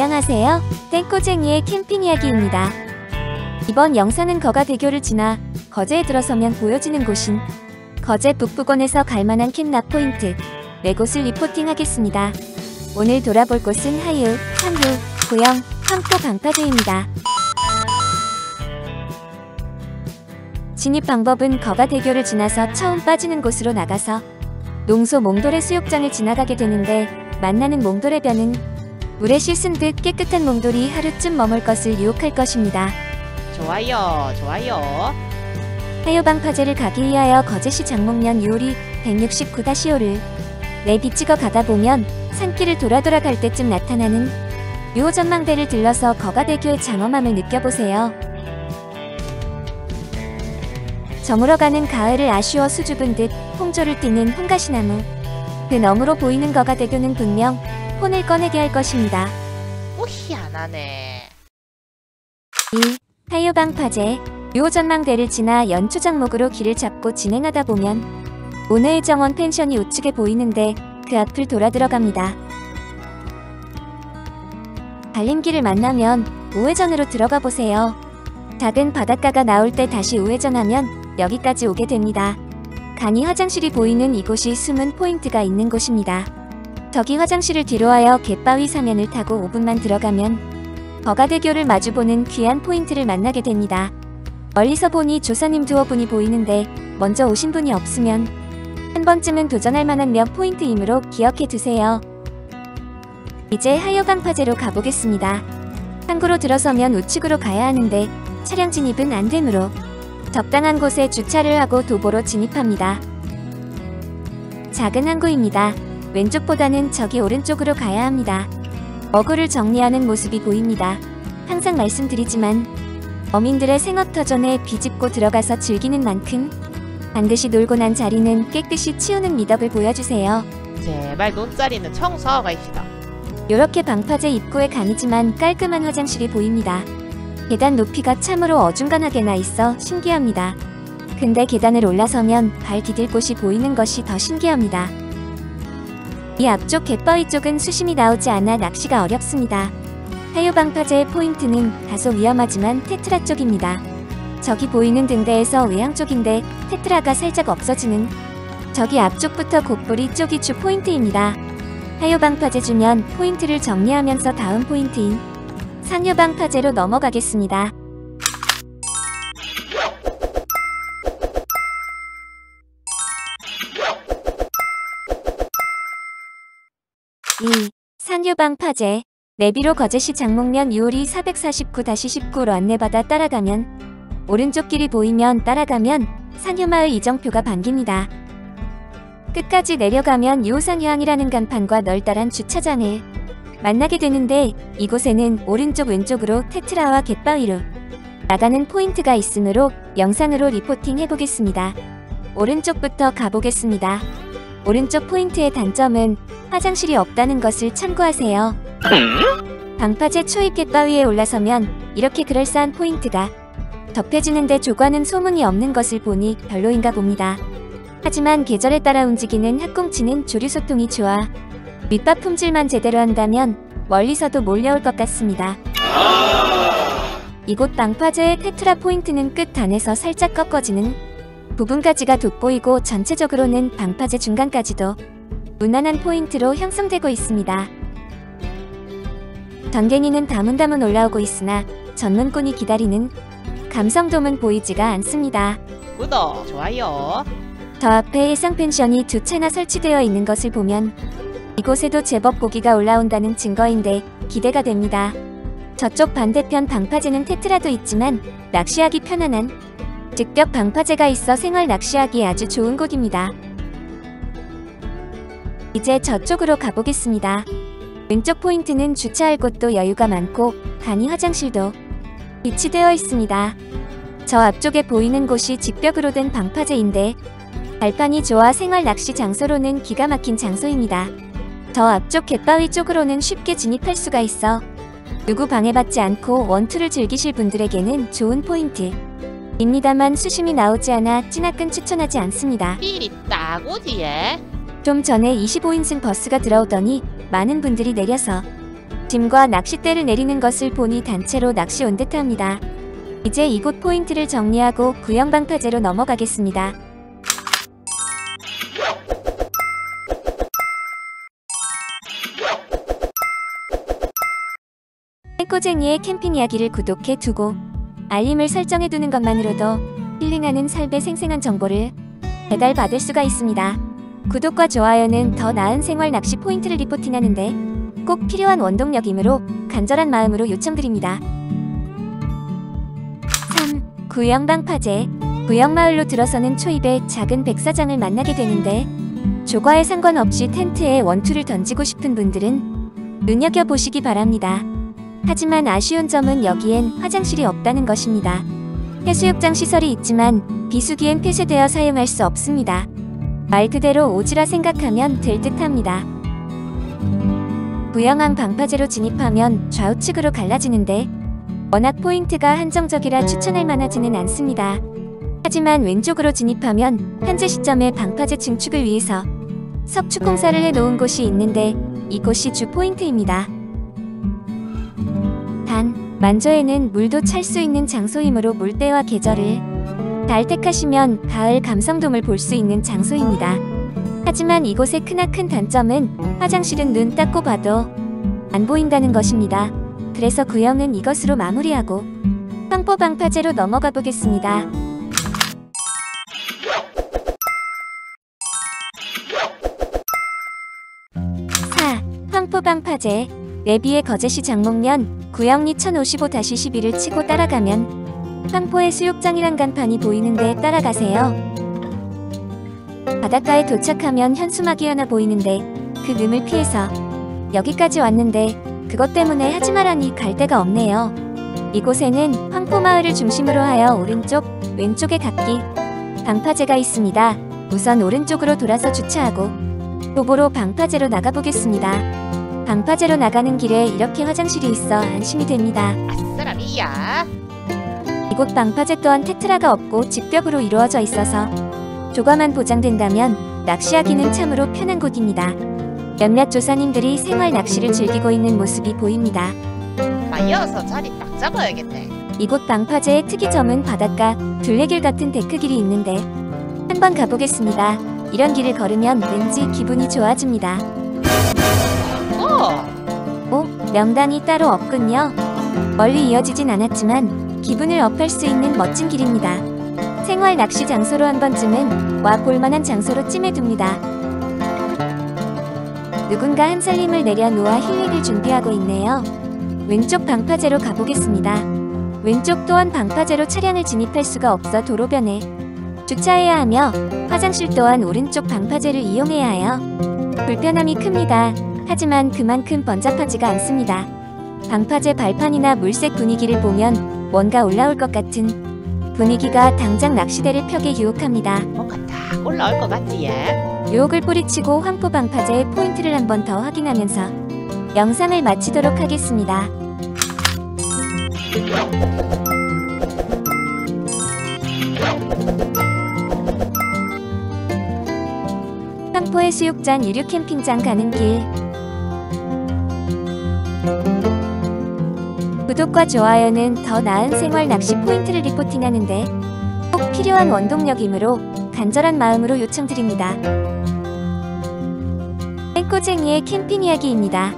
안녕하세요. 땡꼬쟁이의 캠핑 이야기입니다. 이번 영상은 거가대교를 지나 거제에 들어서면 보여지는 곳인 거제 북부권에서 갈만한 캠락 포인트 4곳을 리포팅하겠습니다. 오늘 돌아볼 곳은 하유, 상류, 고영, 황포 방파제입니다. 진입 방법은 거가대교를 지나서 처음 빠지는 곳으로 나가서 농소 몽돌의 수욕장을 지나가게 되는데, 만나는 몽돌의 뼈는 물에 씻은 듯 깨끗한 몽돌이 하루쯤 머물 것을 유혹할 것입니다. 좋아요, 좋아요. 하유 방파제를 가기 위하여 거제시 장목면 유오리 169-5를 내비 찍어 가다 보면 산길을 돌아 갈 때쯤 나타나는 유호 전망대를 들러서 거가대교의 장엄함을 느껴보세요. 저물어가는 가을을 아쉬워 수줍은 듯 홍조를 띠는 홍가시나무, 그 너머로 보이는 거가대교는 분명 폰을 꺼내게 할 것입니다. 오, 희한하네. 2. 하유 방파제. 유호 전망대를 지나 연초장목으로 길을 잡고 진행하다 보면 오네의 정원 펜션이 우측에 보이는데 그 앞을 돌아 들어갑니다. 갈림길을 만나면 우회전으로 들어가 보세요. 작은 바닷가가 나올 때 다시 우회전하면 여기까지 오게 됩니다. 간이 화장실이 보이는 이곳이 숨은 포인트가 있는 곳입니다. 저기 화장실을 뒤로하여 갯바위 사면을 타고 5분만 들어가면 거가대교를 마주보는 귀한 포인트를 만나게 됩니다. 멀리서 보니 조사님 두어 분이 보이는데 먼저 오신 분이 없으면 한 번쯤은 도전할 만한 몇 포인트이므로 기억해 두세요. 이제 하유 방파제로 가보겠습니다. 항구로 들어서면 우측으로 가야 하는데 차량 진입은 안 되므로 적당한 곳에 주차를 하고 도보로 진입합니다. 작은 항구입니다. 왼쪽보다는 저기 오른쪽으로 가야 합니다. 어구를 정리하는 모습이 보입니다. 항상 말씀드리지만 어민들의 생업터전에 비집고 들어가서 즐기는 만큼 반드시 놀고 난 자리는 깨끗이 치우는 미덕을 보여주세요. 제발 논자리는 청소하고 가입시다. 요렇게 방파제 입구에 간이지만 깔끔한 화장실이 보입니다. 계단 높이가 참으로 어중간하게 나 있어 신기합니다. 근데 계단을 올라서면 발 디딜 곳이 보이는 것이 더 신기합니다. 이 앞쪽 갯바위 쪽은 수심이 나오지 않아 낚시가 어렵습니다. 하유 방파제의 포인트는 다소 위험하지만 테트라 쪽입니다. 저기 보이는 등대에서 외항 쪽인데 테트라가 살짝 없어지는 저기 앞쪽부터 곧뿌리 쪽이 주 포인트입니다. 하유 방파제 주면 포인트를 정리하면서 다음 포인트인 상유 방파제로 넘어가겠습니다. 2. 상유 방파제. 내비로 거제시 장목면 유오리 449-19로 안내받아 따라가면 오른쪽 길이 보이면 따라가면 상유마을 이정표가 반깁니다. 끝까지 내려가면 유호상유항이라는 간판과 널따란 주차장을 만나게 되는데, 이곳에는 오른쪽 왼쪽으로 테트라와 갯바위로 나가는 포인트가 있으므로 영상으로 리포팅 해보겠습니다. 오른쪽부터 가보겠습니다. 오른쪽 포인트의 단점은 화장실이 없다는 것을 참고하세요. 방파제 초입 갯바위에 올라서면 이렇게 그럴싸한 포인트가 덮여지는데 조과는 소문이 없는 것을 보니 별로인가 봅니다. 하지만 계절에 따라 움직이는 학꽁치는 조류소통이 좋아 밑밥 품질만 제대로 한다면 멀리서도 몰려올 것 같습니다. 이곳 방파제의 테트라 포인트는 끝 단에서 살짝 꺾어지는 부분까지가 돋보이고 전체적으로는 방파제 중간까지도 무난한 포인트로 형성되고 있습니다. 덩갱이는 다문다문 올라오고 있으나 전문꾼이 기다리는 감성돔은 보이지가 않습니다. 구독, 좋아요. 더 앞에 해상 펜션이 2채나 설치되어 있는 것을 보면 이곳에도 제법 고기가 올라온다는 증거인데 기대가 됩니다. 저쪽 반대편 방파제는 테트라도 있지만 낚시하기 편안한 즉벽 방파제가 있어 생활 낚시하기 아주 좋은 곳입니다. 이제 저쪽으로 가보겠습니다. 왼쪽 포인트는 주차할 곳도 여유가 많고 간이 화장실도 비치되어 있습니다. 저 앞쪽에 보이는 곳이 직벽으로 된 방파제인데 발판이 좋아 생활 낚시 장소로는 기가 막힌 장소입니다. 저 앞쪽 갯바위 쪽으로는 쉽게 진입할 수가 있어 누구 방해받지 않고 원투를 즐기실 분들에게는 좋은 포인트 입니다만 수심이 나오지 않아 찌나끈 추천하지 않습니다. 삘 있다고 뒤에. 좀 전에 25인승 버스가 들어오더니 많은 분들이 내려서 짐과 낚싯대를 내리는 것을 보니 단체로 낚시 온 듯합니다. 이제 이곳 포인트를 정리하고 구형 방파제로 넘어가겠습니다. 꼬쟁이의 캠핑 이야기를 구독해 두고 알림을 설정해 두는 것만으로도 힐링하는 삶의 생생한 정보를 배달받을 수가 있습니다. 구독과 좋아요는 더 나은 생활 낚시 포인트를 리포팅하는데 꼭 필요한 원동력이므로 간절한 마음으로 요청드립니다. 3. 구형 방파제. 구형마을로 들어서는 초입에 작은 백사장을 만나게 되는데 조과에 상관없이 텐트에 원투를 던지고 싶은 분들은 눈여겨보시기 바랍니다. 하지만 아쉬운 점은 여기엔 화장실이 없다는 것입니다. 해수욕장 시설이 있지만 비수기엔 폐쇄되어 사용할 수 없습니다. 말 그대로 오지라 생각하면 될 듯합니다. 구형항 방파제로 진입하면 좌우측으로 갈라지는데 워낙 포인트가 한정적이라 추천할 만하지는 않습니다. 하지만 왼쪽으로 진입하면 현재 시점에 방파제 증축을 위해서 석축 공사를 해놓은 곳이 있는데 이곳이 주 포인트입니다. 단, 만조에는 물도 찰 수 있는 장소이므로 물때와 계절을 잘 택하시면 가을 감성돔을 볼 수 있는 장소입니다. 하지만 이곳의 크나큰 단점은 화장실은 눈 닦고 봐도 안 보인다는 것입니다. 그래서 구형은 이것으로 마무리하고 황포 방파제로 넘어가 보겠습니다. 4. 황포 방파제. 내비의 거제시 장목면 구형리 1055-11을 치고 따라가면 황포의 수욕장이란 간판이 보이는데 따라가세요. 바닷가에 도착하면 현수막이 하나 보이는데 그 늠을 피해서 여기까지 왔는데 그것 때문에 하지 말라니 갈 데가 없네요. 이곳에는 황포마을을 중심으로 하여 오른쪽, 왼쪽에 각기 방파제가 있습니다. 우선 오른쪽으로 돌아서 주차하고 도보로 방파제로 나가보겠습니다. 방파제로 나가는 길에 이렇게 화장실이 있어 안심이 됩니다. 아싸라미야. 이곳 방파제 또한 테트라가 없고 직벽으로 이루어져 있어서 조과만 보장된다면 낚시하기는 참으로 편한 곳입니다. 몇몇 조사님들이 생활 낚시를 즐기고 있는 모습이 보입니다. 마이어서 자리 딱 잡아야겠네. 이곳 방파제의 특이점은 바닷가 둘레길 같은 데크길이 있는데 한번 가보겠습니다. 이런 길을 걸으면 왠지 기분이 좋아집니다. 오, 명당이 따로 없군요. 멀리 이어지진 않았지만 기분을 업할 수 있는 멋진 길입니다. 생활 낚시 장소로 한 번쯤은 와 볼만한 장소로 찜해둡니다. 누군가 한살림을 내려놓아 힐링을 준비하고 있네요. 왼쪽 방파제로 가보겠습니다. 왼쪽 또한 방파제로 차량을 진입할 수가 없어 도로변에 주차해야 하며 화장실 또한 오른쪽 방파제를 이용해야 하여 불편함이 큽니다. 하지만 그만큼 번잡하지가 않습니다. 방파제 발판이나 물색 분위기를 보면 뭔가 올라올 것 같은 분위기가 당장 낚시대를 펴게 유혹합니다. 뭔가 딱 올라올 것 같지 얘? 유혹을 뿌리치고 황포 방파제의 포인트를 한 번 더 확인하면서 영상을 마치도록 하겠습니다. 황포의 수욕장 유류 캠핑장 가는 길. 구독과 좋아요는 더 나은 생활 낚시 포인트를 리포팅하는데 꼭 필요한 원동력이므로 간절한 마음으로 요청드립니다. 꼬쟁이의 캠핑 이야기입니다.